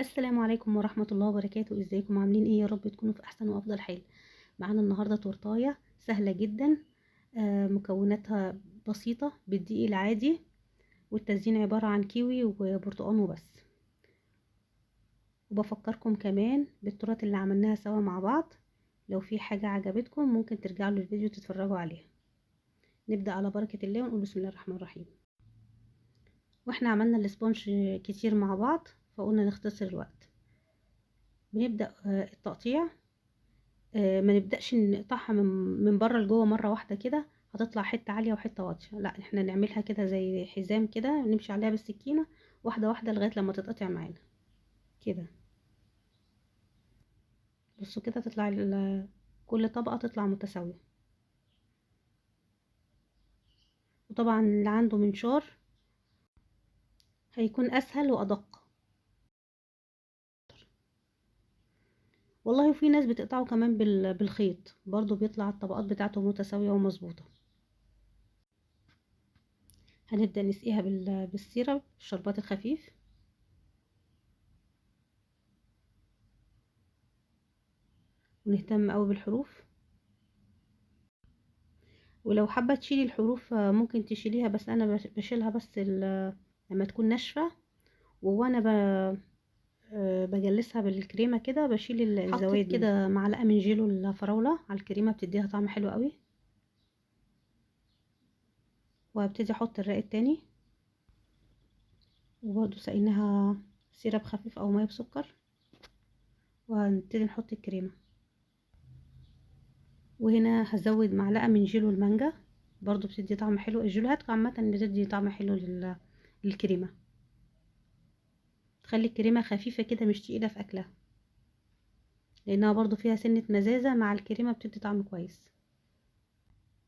السلام عليكم ورحمة الله وبركاته. ازيكم عاملين ايه؟ يا رب تكونوا في احسن وافضل حال. معانا النهاردة تورتاية سهلة جدا. مكوناتها بسيطة بالدقيق العادي، والتزيين عبارة عن كيوي وبرتقان وبس. وبفكركم كمان بالتورت اللي عملناها سوا مع بعض، لو في حاجة عجبتكم ممكن ترجعوا للفيديو تتفرجوا عليها. نبدأ على بركة الله ونقول بسم الله الرحمن الرحيم. واحنا عملنا الاسبونج كتير مع بعض فقلنا نختصر الوقت. بنبدأ التقطيع. ما نبدأش نقطعها من بره لجوه مرة واحدة كده، هتطلع حتة عالية وحتة واطية. لا، احنا نعملها كده زي حزام كده، نمشي عليها بالسكينة واحدة واحدة لغاية لما تتقطع معانا كده. بصوا كده تطلع كل طبقة تطلع متساوية. وطبعا اللي عنده منشار هيكون اسهل وادق. والله في ناس بتقطعه كمان بالخيط برضو بيطلع الطبقات بتاعته متساوية ومظبوطة. هنبدأ نسقيها بالسيرب الشربات الخفيف. ونهتم قوي بالحروف، ولو حابة تشيلي الحروف ممكن تشيليها، بس انا بشيلها بس لما تكون ناشفة. وانا بجلسها بالكريمة كده بشيل الزوايد حطيت كده معلقة من جيلو الفراولة على الكريمة بتديها طعم حلو قوي. وابتدي احط الرق التاني، وبرده سقيناها سيرب خفيف او ميه بسكر. وهنبتدي نحط الكريمة، وهنا هزود معلقة من جيلو المانجا برضو بتدي طعم حلو. الجيلوهات عامة بتدي طعم حلو للكريمة، تخلي الكريمة خفيفة كده مش تقيلة في اكلها، لانها برضو فيها سنة مزازة مع الكريمة بتدي طعم كويس.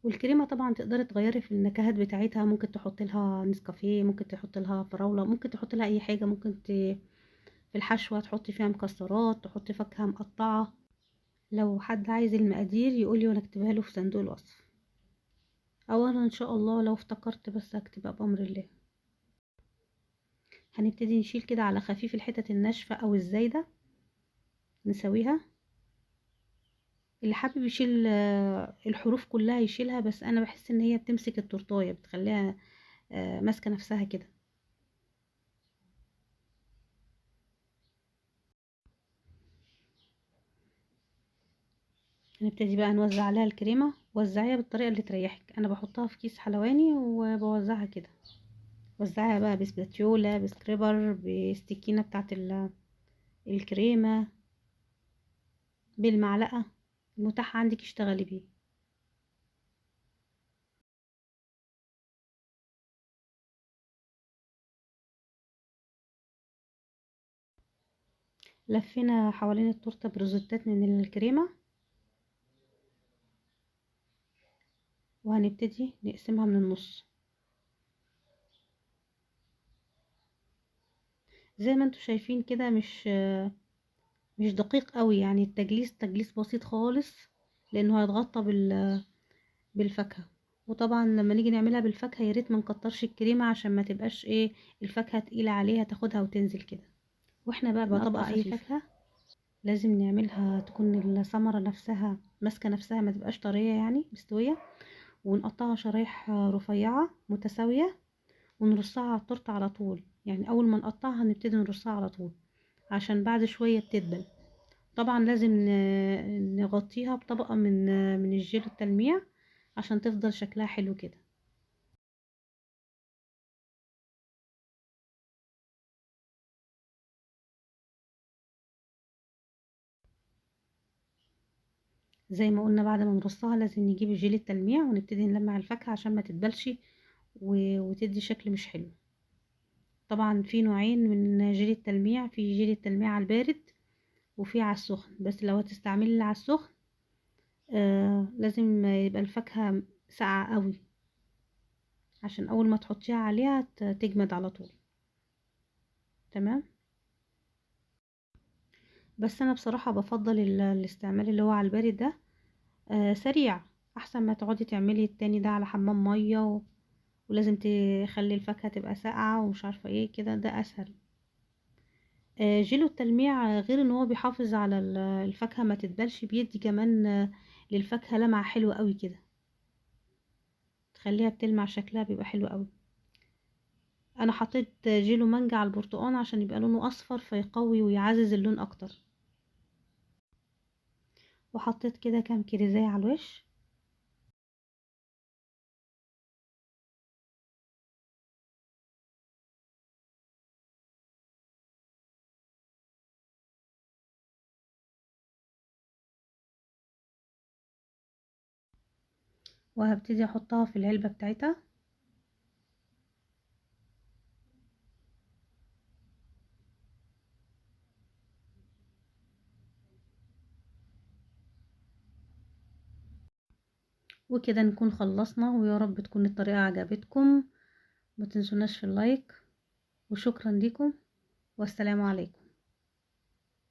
والكريمة طبعا تقدري تغيري في النكهات بتاعتها، ممكن تحط لها نسكافيه، ممكن تحط لها فراولة، ممكن تحط لها اي حاجة. ممكن في الحشوة تحطي فيها مكسرات، تحطي فاكهة مقطعة. لو حد عايز المقادير يقولي وانا اكتبها له في صندوق الوصف، او انا ان شاء الله لو افتكرت بس هكتبها بامر الله. هنبتدي نشيل كده على خفيف الحتت الناشفة او الزايدة نسويها. اللي حابب يشيل الحروف كلها يشيلها، بس انا بحس ان هي بتمسك التورتايه بتخليها ماسكه نفسها كده. هنبتدي بقى نوزع عليها الكريمه. وزعيها بالطريقه اللي تريحك. انا بحطها في كيس حلواني وبوزعها كده. وزعها بقى بسباتيولا، بسكريبر، بالسكينه بتاعت الكريمه، بالمعلقه المتاحه عندك اشتغلي بيه. لفينا حوالين التورته بروزيتات من الكريمه، وهنبتدي نقسمها من النص زي ما انتوا شايفين كده. مش دقيق قوي، يعني التجليس تجليس بسيط خالص، لانه هيتغطى بالفاكهه. وطبعا لما نيجي نعملها بالفاكهه يا ريت ما نكترش الكريمه عشان ما تبقاش ايه الفاكهه تقيله عليها تاخدها وتنزل كده. واحنا بقى بنقطع اي فاكهه لازم نعملها تكون الثمره نفسها ماسكه نفسها، ما تبقاش طريه يعني مستويه. ونقطعها شرايح رفيعه متساويه، ونرصها على التورته على طول. يعني اول ما نقطعها نبتدي نرصها على طول عشان بعد شويه بتدبل. طبعا لازم نغطيها بطبقة من الجيل التلميع عشان تفضل شكلها حلو كده. زي ما قلنا بعد ما نرصها لازم نجيب الجيل التلميع ونبتدي نلمع الفاكهة عشان ما تتبلش وتدي شكل مش حلو. طبعا في نوعين من جيل التلميع، في جيل التلميع على البارد وفي على السخن. بس لو هتستعملي اللي على السخن لازم يبقى الفاكهة ساقعة قوي عشان اول ما تحطيها عليها تجمد على طول. تمام. بس انا بصراحة بفضل الاستعمال اللي هو على البارد ده. سريع احسن ما تقعدي تعملي التاني ده على حمام مية ولازم تخلي الفاكهة تبقى ساقعة ومش عارفة ايه كده، ده اسهل. جيلو التلميع غير ان هو بيحافظ على الفاكهة ما تدبلش، بيدي كمان للفاكهة لمعة حلوة قوي كده، تخليها بتلمع، شكلها بيبقى حلو قوي. انا حطيت جيلو مانجا على البرتقال عشان يبقى لونه اصفر فيقوي ويعزز اللون اكتر، وحطيت كده كام كريزاية على الوش. وهبتدي احطها في العلبة بتاعتها. وكده نكون خلصنا، ويا رب تكون الطريقة عجبتكم. ما تنسوناش في اللايك، وشكرا لكم، والسلام عليكم.